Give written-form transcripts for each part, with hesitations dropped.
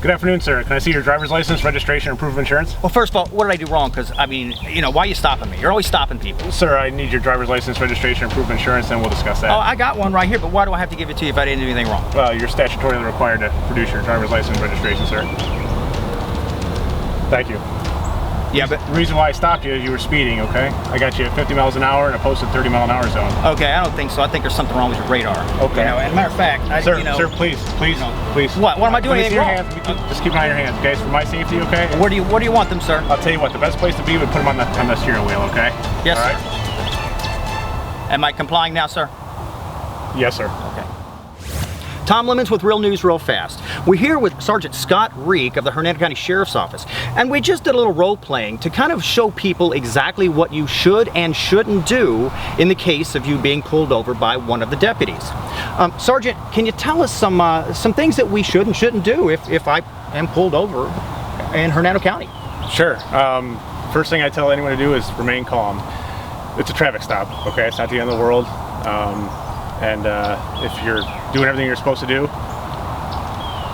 Good afternoon, sir. Can I see your driver's license, registration, and proof of insurance? Well, first of all, what did I do wrong? Because, I mean, you know, why are you stopping me? You're always stopping people. Sir, I need your driver's license, registration, and proof of insurance, and we'll discuss that. Oh, I got one right here, but why do I have to give it to you if I didn't do anything wrong? Well, you're statutorily required to produce your driver's license and registration, sir. Thank you. Yeah, but... The reason why I stopped you is you were speeding, okay? I got you at 50 miles an hour in a posted 30-mile-an-hour zone. Okay, I don't think so. I think there's something wrong with your radar. Okay. You know, as a matter of fact, Sir, you know... sir, please. What am I doing anything wrong? Just keep an eye on your hands, okay? It's for my safety, okay? Where do you want them, sir? I'll tell you what, the best place to be would put them on the steering wheel, okay? Yes, all sir. Right? Am I complying now, sir? Yes, sir. Okay. Tom Lemons with Real News Real Fast. We're here with Sergeant Scott Reak of the Hernando County Sheriff's Office, and we just did a little role playing to kind of show people exactly what you should and shouldn't do in the case of you being pulled over by one of the deputies. Sergeant, can you tell us some things that we should and shouldn't do if I am pulled over in Hernando County? Sure. First thing I tell anyone to do is remain calm. It's a traffic stop, okay? It's not the end of the world. If you're doing everything you're supposed to do,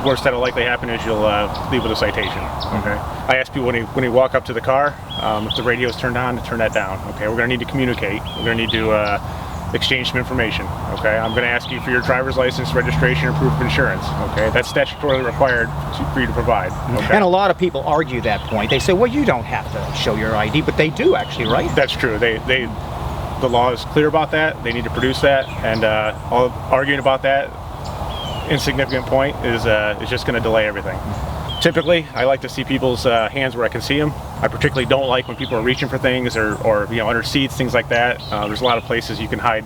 worst that'll likely happen is you'll leave with a citation. Okay. I ask people when you walk up to the car, if the radio's turned on, to turn that down. Okay. We're going to need to communicate. We're going to need to exchange some information. Okay. I'm going to ask you for your driver's license, registration, and proof of insurance. Okay. That's statutorily required for you to provide. Okay. And a lot of people argue that point. They say, well, you don't have to show your ID, but they do actually, right? That's true. The law is clear about that. They need to produce that, and all arguing about that insignificant point is just going to delay everything. Typically, I like to see people's hands where I can see them. I particularly don't like when people are reaching for things or you know, under seats, things like that. There's a lot of places you can hide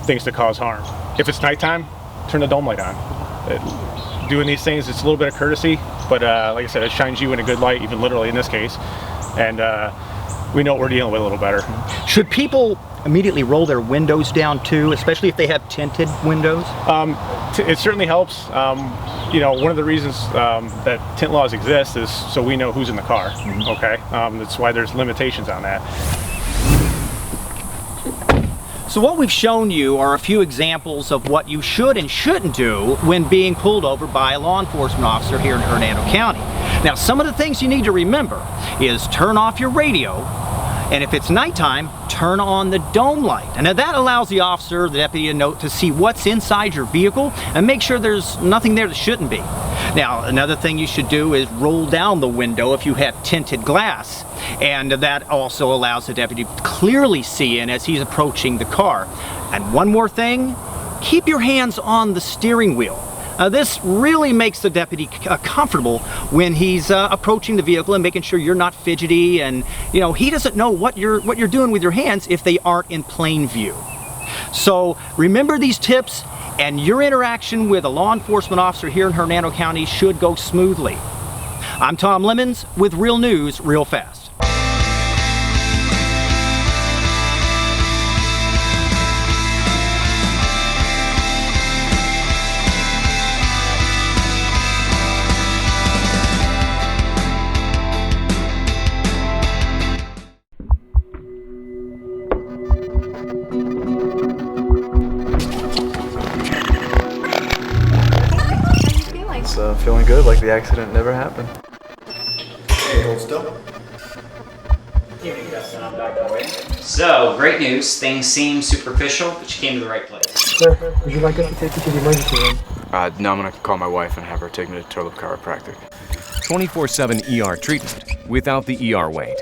things to cause harm. If it's nighttime, turn the dome light on. Doing these things, it's a little bit of courtesy, but like I said, it shines you in a good light, even literally in this case, and we know what we're dealing with a little better. Should people immediately roll their windows down too, especially if they have tinted windows? It certainly helps. You know, one of the reasons that tint laws exist is so we know who's in the car. Okay, that's why there's limitations on that. So what we've shown you are a few examples of what you should and shouldn't do when being pulled over by a law enforcement officer here in Hernando County. Now, some of the things you need to remember is turn off your radio, and if it's nighttime, turn on the dome light. And now that allows the officer, the deputy, to see what's inside your vehicle and make sure there's nothing there that shouldn't be. Now, another thing you should do is roll down the window if you have tinted glass. And that also allows the deputy to clearly see in as he's approaching the car. And one more thing, keep your hands on the steering wheel. This really makes the deputy comfortable when he's approaching the vehicle and making sure you're not fidgety, and you know, he doesn't know what you're doing with your hands if they aren't in plain view. So remember these tips, and your interaction with a law enforcement officer here in Hernando County should go smoothly. I'm Tom Lemons with Real News Real Fast. Feeling good, like the accident never happened. Hold still. So, great news. Things seem superficial, but you came to the right place. Sir, would you like us to take you to the emergency room? No, I'm gonna call my wife and have her take me to total chiropractic. 24/7 ER treatment without the ER wait.